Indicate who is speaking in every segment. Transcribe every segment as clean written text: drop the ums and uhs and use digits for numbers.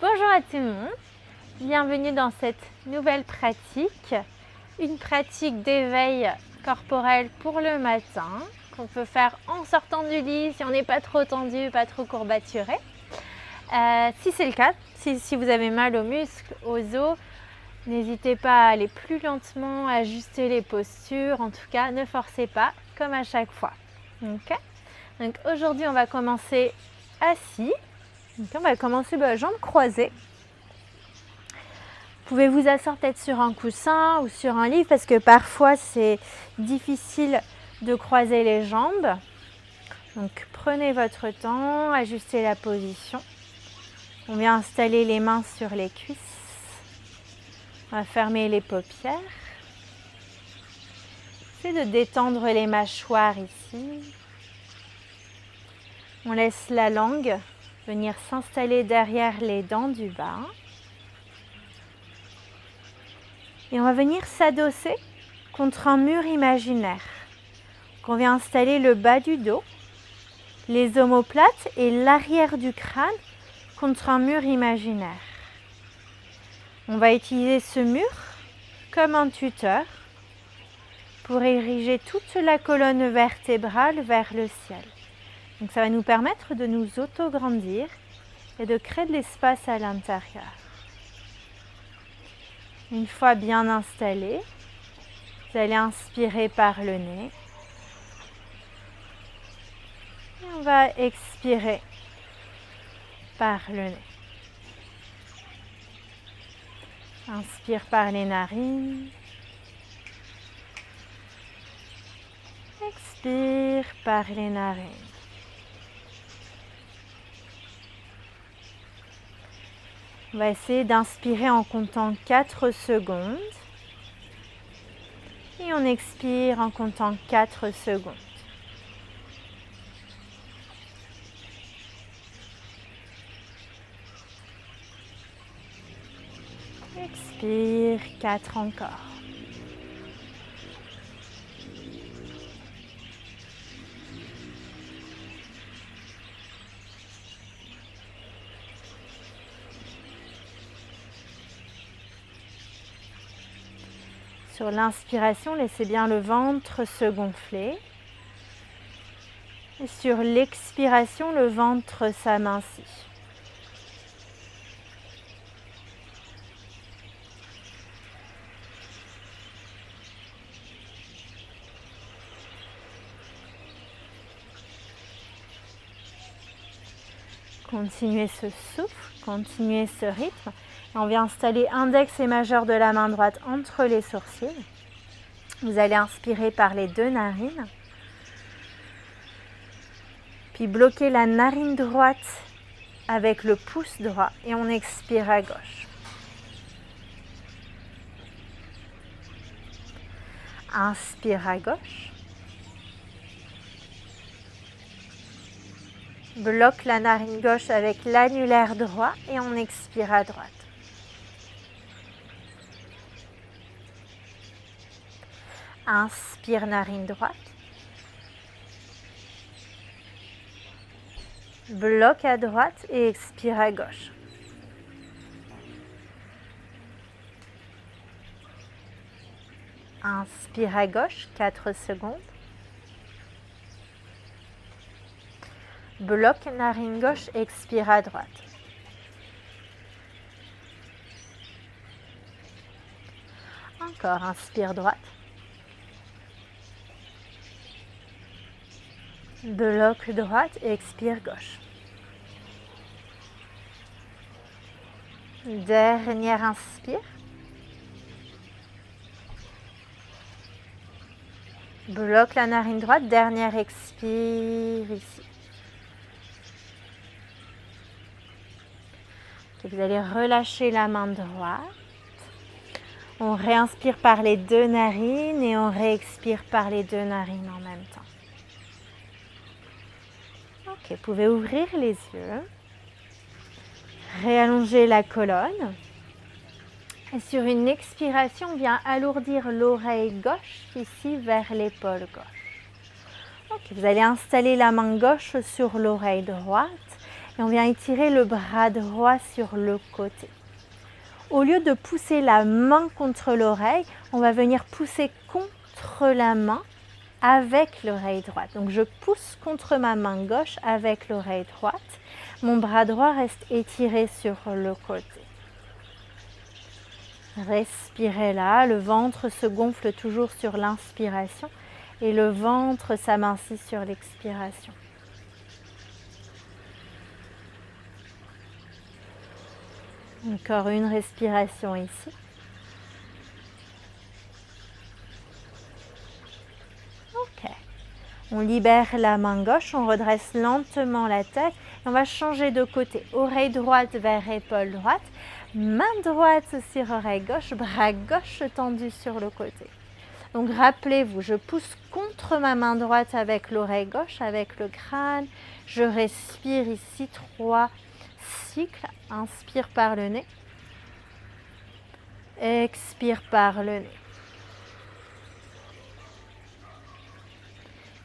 Speaker 1: Bonjour à tout le monde, bienvenue dans cette nouvelle pratique, une pratique d'éveil corporel pour le matin qu'on peut faire en sortant du lit si on n'est pas trop tendu, pas trop courbaturé. Si c'est le cas, si vous avez mal aux muscles, aux os, n'hésitez pas à aller plus lentement, à ajuster les postures, en tout cas ne forcez pas comme à chaque fois. Okay. Donc aujourd'hui on va commencer assis. Donc on va commencer jambes croisées. Vous pouvez vous asseoir peut-être sur un coussin ou sur un livre parce que parfois c'est difficile de croiser les jambes. Donc prenez votre temps, ajustez la position. On vient installer les mains sur les cuisses. On va fermer les paupières. Essayez de détendre les mâchoires ici. On laisse la langue venir s'installer derrière les dents du bas. Et on va venir s'adosser contre un mur imaginaire. Donc on vient installer le bas du dos, les omoplates et l'arrière du crâne contre un mur imaginaire. On va utiliser ce mur comme un tuteur pour ériger toute la colonne vertébrale vers le ciel. Donc ça va nous permettre de nous auto-grandir et de créer de l'espace à l'intérieur. Une fois bien installé, vous allez inspirer par le nez. Et on va expirer par le nez. Inspire par les narines. Expire par les narines. On va essayer d'inspirer en comptant 4 secondes. Et on expire en comptant 4 secondes. Expire, 4 encore. Sur l'inspiration, laissez bien le ventre se gonfler. Et sur l'expiration, le ventre s'amincit. Continuez ce souffle, continuez ce rythme. Et on vient installer index et majeur de la main droite entre les sourcils. Vous allez inspirer par les 2 narines. Puis bloquer la narine droite avec le pouce droit et on expire à gauche. Inspire à gauche. Bloque la narine gauche avec l'annulaire droit et on expire à droite. Inspire narine droite. Bloque à droite et expire à gauche. Inspire à gauche, 4 secondes. Bloque narine gauche, expire à droite. Encore, inspire droite. Bloque droite, expire gauche. Dernière inspire. Bloque la narine droite, dernière expire ici. Vous allez relâcher la main droite. On réinspire par les 2 narines et on réexpire par les 2 narines en même temps. Ok, vous pouvez ouvrir les yeux. Réallonger la colonne. Et sur une expiration, on vient alourdir l'oreille gauche ici vers l'épaule gauche. Ok, vous allez installer la main gauche sur l'oreille droite Et on vient étirer le bras droit sur le côté. Au lieu de pousser la main contre l'oreille, on va venir pousser contre la main avec l'oreille droite. Donc je pousse contre ma main gauche avec l'oreille droite. Mon bras droit reste étiré sur le côté. Respirez là, le ventre se gonfle toujours sur l'inspiration et le ventre s'amincit sur l'expiration. Encore une respiration ici. Ok. On libère la main gauche, on redresse lentement la tête et on va changer de côté. Oreille droite vers épaule droite, main droite sur oreille gauche, bras gauche tendu sur le côté. Donc rappelez-vous, je pousse contre ma main droite avec l'oreille gauche, avec le crâne. Je respire ici 3 cycles. Inspire par le nez. Expire par le nez.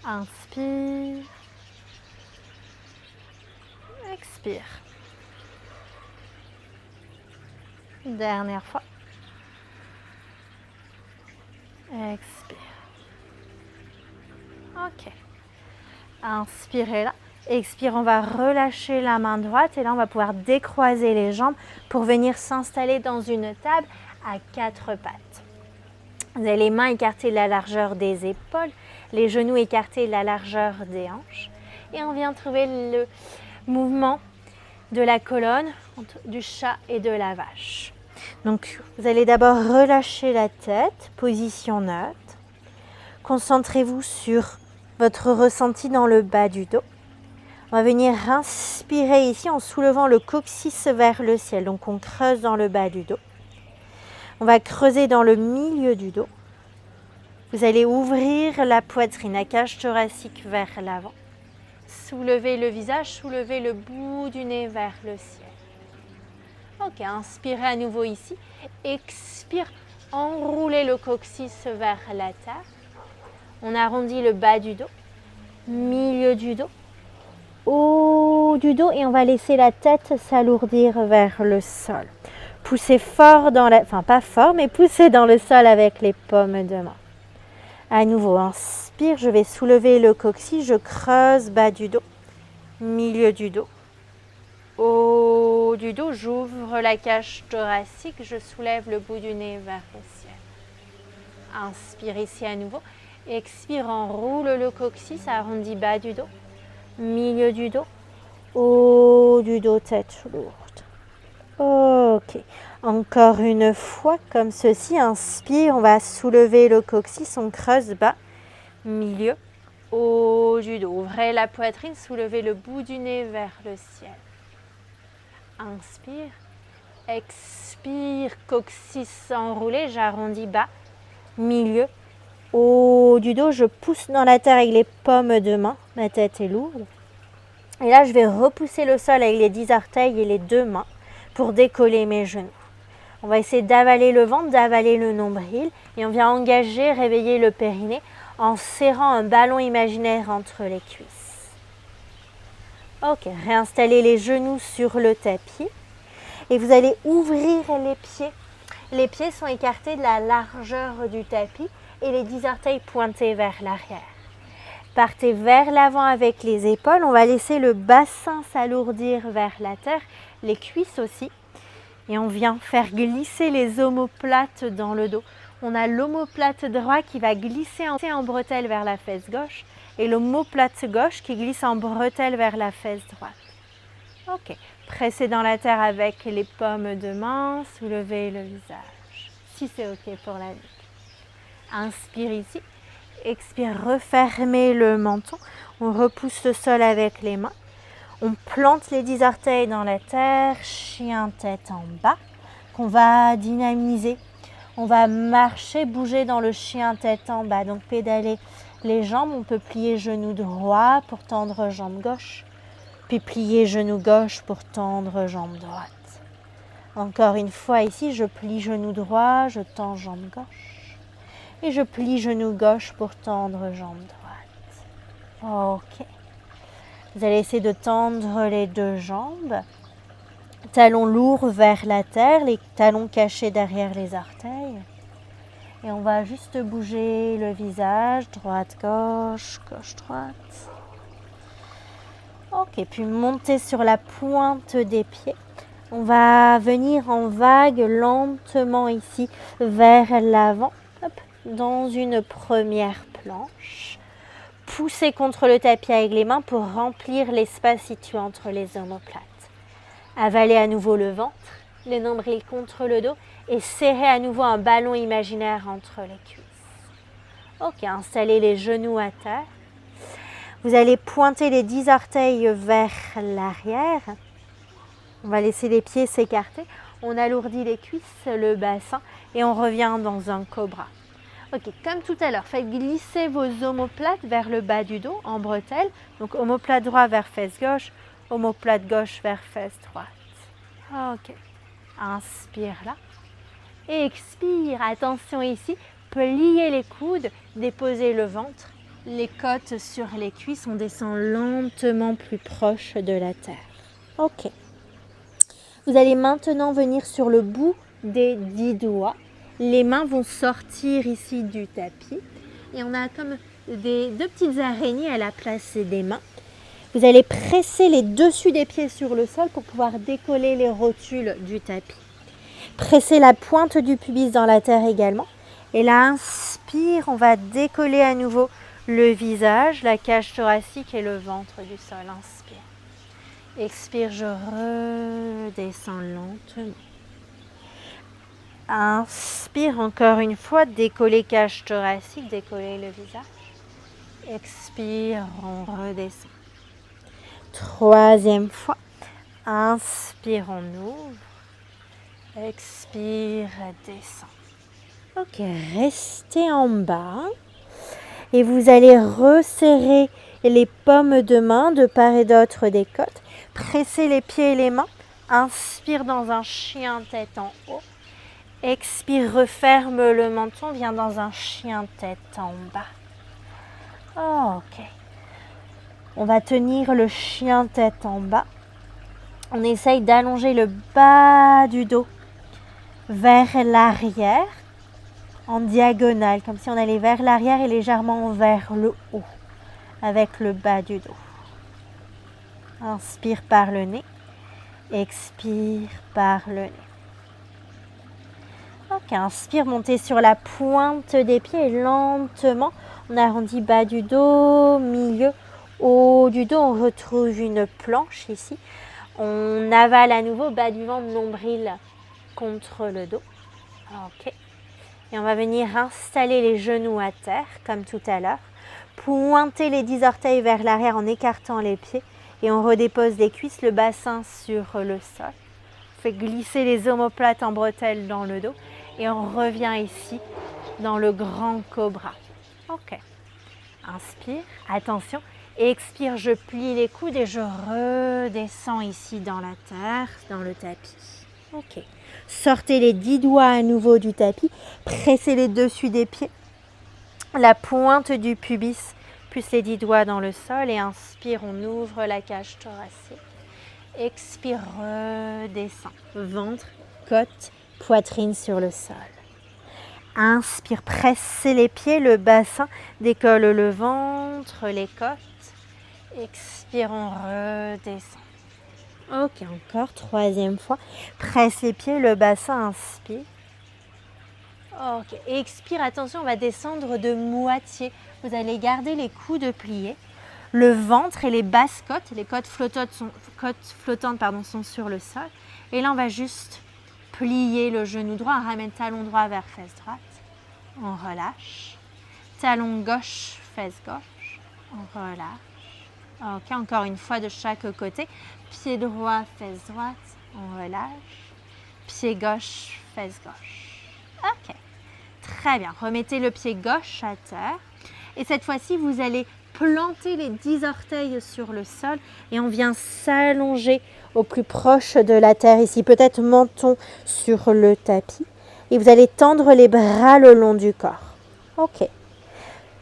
Speaker 1: Inspire. Expire. Dernière fois. Expire. Ok. Inspirez là. Expire, on va relâcher la main droite et là on va pouvoir décroiser les jambes pour venir s'installer dans une table à 4 pattes. Vous avez les mains écartées de la largeur des épaules, les genoux écartés de la largeur des hanches. Et on vient trouver le mouvement de la colonne, du chat et de la vache. Donc vous allez d'abord relâcher la tête, position neutre. Concentrez-vous sur votre ressenti dans le bas du dos. On va venir inspirer ici en soulevant le coccyx vers le ciel. Donc on creuse dans le bas du dos. On va creuser dans le milieu du dos. Vous allez ouvrir la poitrine, la cage thoracique vers l'avant. Soulevez le visage, soulevez le bout du nez vers le ciel. Ok, inspirez à nouveau ici. Expire, enroulez le coccyx vers la terre. On arrondit le bas du dos, milieu du dos, haut du dos et on va laisser la tête s'alourdir vers le sol. Poussez fort dans la... Enfin, pas fort, mais poussez dans le sol avec les paumes de main. À nouveau, inspire, je vais soulever le coccyx, je creuse bas du dos, milieu du dos, haut du dos, j'ouvre la cage thoracique, je soulève le bout du nez vers le ciel. Inspire ici à nouveau. Expire, enroule le coccyx, arrondis bas du dos, milieu du dos, haut du dos, tête lourde. Ok, encore une fois comme ceci, inspire, on va soulever le coccyx, on creuse bas, milieu, haut du dos. Ouvrez la poitrine, soulevez le bout du nez vers le ciel. Inspire, expire, coccyx enroulé, j'arrondis bas, milieu, haut du dos, je pousse dans la terre avec les paumes de main, ma tête est lourde. Et là, je vais repousser le sol avec les 10 orteils et les 2 mains pour décoller mes genoux. On va essayer d'avaler le ventre, d'avaler le nombril et on vient engager, réveiller le périnée en serrant un ballon imaginaire entre les cuisses. Ok, réinstallez les genoux sur le tapis et vous allez ouvrir les pieds. Les pieds sont écartés de la largeur du tapis et les 10 orteils pointés vers l'arrière. Partez vers l'avant avec les épaules. On va laisser le bassin s'alourdir vers la terre, les cuisses aussi. Et on vient faire glisser les omoplates dans le dos. On a l'omoplate droit qui va glisser en bretelle vers la fesse gauche et l'omoplate gauche qui glisse en bretelle vers la fesse droite. Ok, pressez dans la terre avec les paumes de main, soulevez le visage, si c'est ok pour la nuque. Inspire ici, expire, refermez le menton, on repousse le sol avec les mains. On plante les 10 orteils dans la terre, chien tête en bas, qu'on va dynamiser. On va marcher, bouger dans le chien tête en bas, donc pédaler les jambes. On peut plier genou droit pour tendre jambe gauche, puis plier genou gauche pour tendre jambe droite. Encore une fois ici, je plie genou droit, je tends jambe gauche. Et je plie genou gauche pour tendre jambe droite. Ok. Vous allez essayer de tendre les deux jambes. Talons lourds vers la terre, les talons cachés derrière les orteils. Et on va juste bouger le visage, droite, gauche, gauche, droite. Ok, puis monter sur la pointe des pieds. On va venir en vague lentement ici vers l'avant, dans une première planche. Pousser contre le tapis avec les mains pour remplir l'espace situé entre les omoplates. Avaler à nouveau le ventre, les nombrils contre le dos et serrer à nouveau un ballon imaginaire entre les cuisses. Ok, installez les genoux à terre. Vous allez pointer les 10 orteils vers l'arrière. On va laisser les pieds s'écarter. On alourdit les cuisses, le bassin et on revient dans un cobra. Ok, comme tout à l'heure, faites glisser vos omoplates vers le bas du dos en bretelle. Donc omoplate droit vers fesse gauche, omoplate gauche vers fesse droite. Ok, inspire là. Et expire, attention ici, pliez les coudes, déposez le ventre, les côtes sur les cuisses, on descend lentement plus proche de la terre. Ok. Vous allez maintenant venir sur le bout des 10 doigts. Les mains vont sortir ici du tapis et on a comme deux petites araignées à la place des mains. Vous allez presser les dessus des pieds sur le sol pour pouvoir décoller les rotules du tapis. Pressez la pointe du pubis dans la terre également. Et là, inspire, on va décoller à nouveau le visage, la cage thoracique et le ventre du sol. Inspire. Expire, je redescends lentement. Inspire encore une fois, décoller cage thoracique, décoller le visage. Expire, on redescend. Troisième fois. Inspire, on ouvre. Expire, descend. Ok, restez en bas. Et vous allez resserrer les paumes de main de part et d'autre des côtes. Pressez les pieds et les mains. Inspire dans un chien tête en haut. Expire, referme le menton, viens dans un chien tête en bas. Ok. On va tenir le chien tête en bas. On essaye d'allonger le bas du dos vers l'arrière en diagonale, comme si on allait vers l'arrière et légèrement vers le haut avec le bas du dos. Inspire par le nez, expire par le nez. Ok, inspire, montez sur la pointe des pieds et lentement, on arrondit bas du dos, milieu, haut du dos, on retrouve une planche ici. On avale à nouveau bas du ventre, nombril contre le dos. Ok. Et on va venir installer les genoux à terre, comme tout à l'heure. Pointer les 10 orteils vers l'arrière en écartant les pieds. Et on redépose les cuisses, le bassin sur le sol. On fait glisser les omoplates en bretelles dans le dos. Et on revient ici dans le grand cobra. Ok. Inspire, attention. Expire, je plie les coudes et je redescends ici dans la terre, dans le tapis. Ok. Sortez les 10 doigts à nouveau du tapis. Pressez les dessus des pieds. La pointe du pubis, plus les 10 doigts dans le sol. Et inspire, on ouvre la cage thoracique. Expire, redescend. Ventre, côte, poitrine sur le sol. Inspire, pressez les pieds, le bassin, décolle le ventre, les côtes. Expire, on redescend. Ok, encore, troisième fois. Presse les pieds, le bassin, inspire. Ok, expire, attention, on va descendre de moitié. Vous allez garder les coudes pliés. Le ventre et les basses côtes, les côtes flottantes sont sur le sol. Et là, on va juste plier le genou droit. On ramène talon droit vers fesse droite. On relâche. Talon gauche, fesse gauche. On relâche. Ok, encore une fois de chaque côté. Pied droit, fesse droite. On relâche. Pied gauche, fesse gauche. Ok, très bien. Remettez le pied gauche à terre. Et cette fois-ci, vous allez planter les 10 orteils sur le sol. Et on vient s'allonger au plus proche de la terre ici. Peut-être menton sur le tapis. Et vous allez tendre les bras le long du corps. Ok.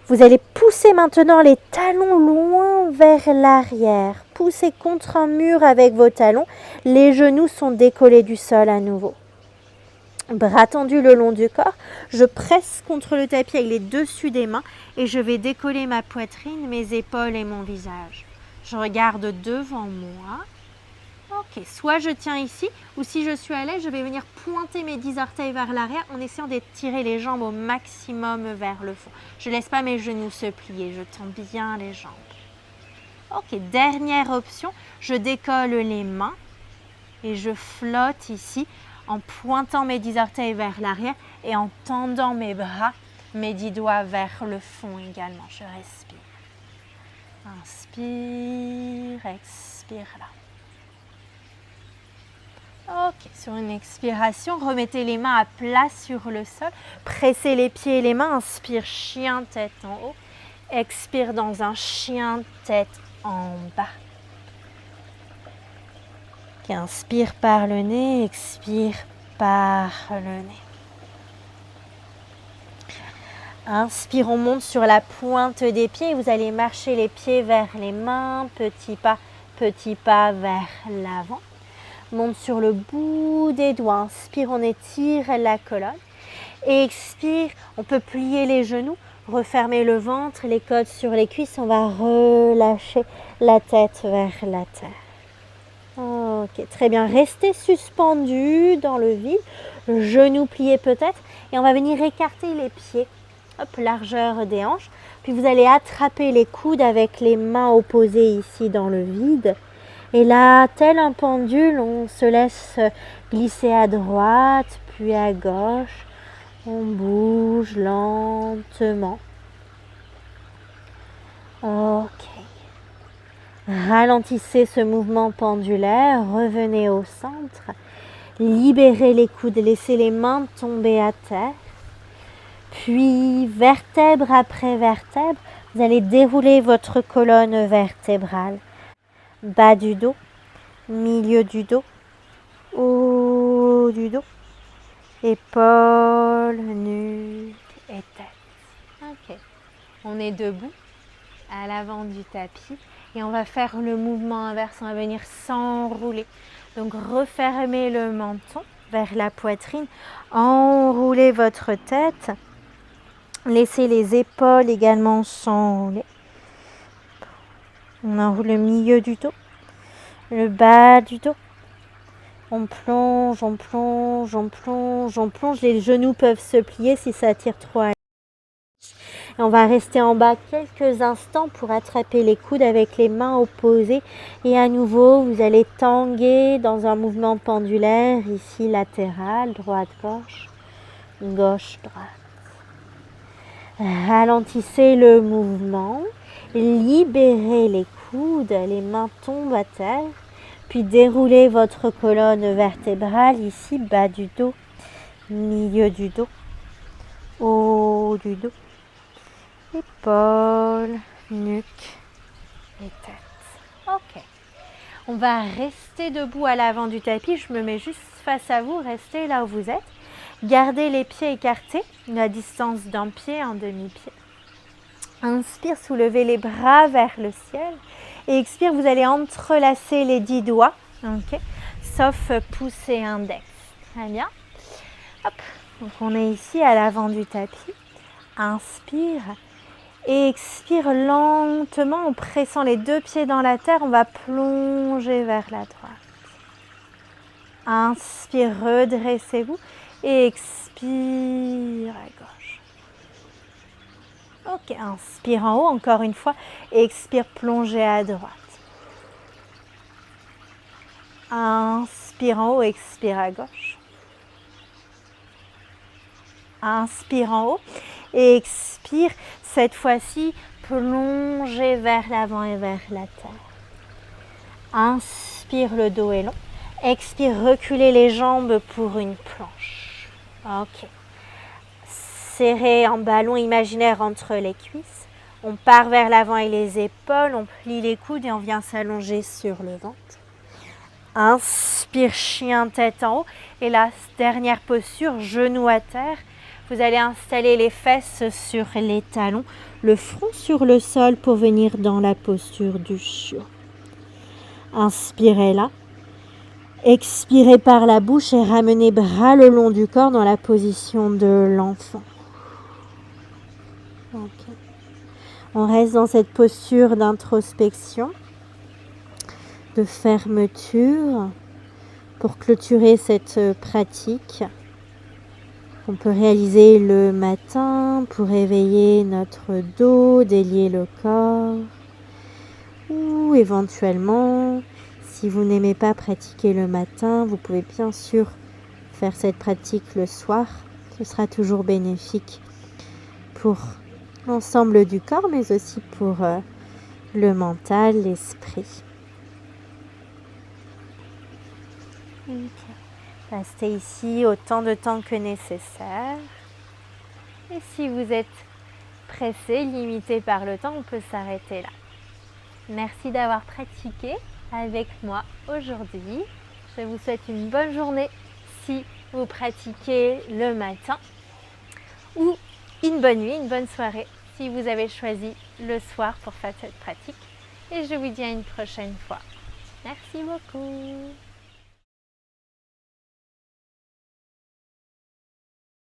Speaker 1: Vous allez pousser maintenant les talons loin vers l'arrière. poussez contre un mur avec vos talons. Les genoux sont décollés du sol à nouveau. Bras tendus le long du corps. Je presse contre le tapis avec les dessus des mains et je vais décoller ma poitrine, mes épaules et mon visage. Je regarde devant moi. Ok, soit je tiens ici, ou si je suis à l'aise, je vais venir pointer mes 10 orteils vers l'arrière en essayant d'étirer les jambes au maximum vers le fond. Je ne laisse pas mes genoux se plier, je tends bien les jambes. Ok, dernière option, je décolle les mains et je flotte ici en pointant mes 10 orteils vers l'arrière et en tendant mes bras, mes 10 doigts vers le fond également. Je respire. Inspire, expire là. Ok, sur une expiration, remettez les mains à plat sur le sol. Pressez les pieds et les mains. Inspire, chien, tête en haut. Expire dans un chien, tête en bas. Okay, inspire par le nez, expire par le nez. Inspire, on monte sur la pointe des pieds. Vous allez marcher les pieds vers les mains. Petit pas vers l'avant. Monte sur le bout des doigts. Inspire, on étire la colonne. Et expire, on peut plier les genoux, refermer le ventre, les côtes sur les cuisses. On va relâcher la tête vers la terre. Ok, très bien. Restez suspendu dans le vide. Le genou plié peut-être. Et on va venir écarter les pieds. Hop, largeur des hanches. Puis vous allez attraper les coudes avec les mains opposées ici dans le vide. Et là, tel un pendule, on se laisse glisser à droite, puis à gauche. On bouge lentement. Ok. Ralentissez ce mouvement pendulaire, revenez au centre. Libérez les coudes, laissez les mains tomber à terre. Puis, vertèbre après vertèbre, vous allez dérouler votre colonne vertébrale. Bas du dos, milieu du dos, haut du dos, épaules, nuque et tête. Ok, on est debout à l'avant du tapis et on va faire le mouvement inverse, on va venir s'enrouler. Donc refermez le menton vers la poitrine, enroulez votre tête, laissez les épaules également s'enrouler. On enroule le milieu du dos, le bas du dos. On plonge, on plonge, on plonge, on plonge. Les genoux peuvent se plier si ça tire trop à et on va rester en bas quelques instants pour attraper les coudes avec les mains opposées. Et à nouveau, vous allez tanguer dans un mouvement pendulaire, ici latéral, droite-gauche, gauche-droite. Ralentissez le mouvement, libérez les coudes, les mains tombent à terre, puis déroulez votre colonne vertébrale, ici bas du dos, milieu du dos, haut du dos, épaules, nuque et tête. Ok, on va rester debout à l'avant du tapis, je me mets juste face à vous, restez là où vous êtes. Gardez les pieds écartés, la distance d'un pied en demi-pied. Inspire, soulevez les bras vers le ciel. Et expire, vous allez entrelacer les 10 doigts, okay, sauf pouce et index. Très bien. Hop. Donc on est ici à l'avant du tapis. Inspire et expire lentement en pressant les 2 pieds dans la terre. On va plonger vers la droite. Inspire, redressez-vous. Et expire à gauche. Ok, inspire en haut encore une fois. Et expire, plongez à droite. Inspire en haut, expire à gauche. Inspire en haut. Et expire, cette fois-ci, plongez vers l'avant et vers la terre. Inspire, le dos est long. Expire, reculez les jambes pour une planche. Ok. Serrez en ballon imaginaire entre les cuisses. On part vers l'avant et les épaules. On plie les coudes et on vient s'allonger sur le ventre. Inspire, chien, tête en haut. Et la dernière posture, genoux à terre. Vous allez installer les fesses sur les talons, le front sur le sol pour venir dans la posture du chiot.
Speaker 2: Inspirez là. Expirez par la bouche et ramenez bras le long du corps dans la position de l'enfant. Okay. On reste dans cette posture d'introspection, de fermeture, pour clôturer cette pratique qu'on peut réaliser le matin pour éveiller notre dos, délier le corps, ou éventuellement, si vous n'aimez pas pratiquer le matin, vous pouvez bien sûr faire cette pratique le soir. Ce sera toujours bénéfique pour l'ensemble du corps, mais aussi pour le mental, l'esprit. Okay. Restez ici autant de temps que nécessaire. Et si vous êtes pressé, limité par le temps, on peut s'arrêter là. Merci d'avoir pratiqué avec moi aujourd'hui. Je vous souhaite une bonne journée si vous pratiquez le matin, ou une bonne nuit, une bonne soirée si vous avez choisi le soir pour faire cette pratique. Et je vous dis à une prochaine fois. Merci beaucoup.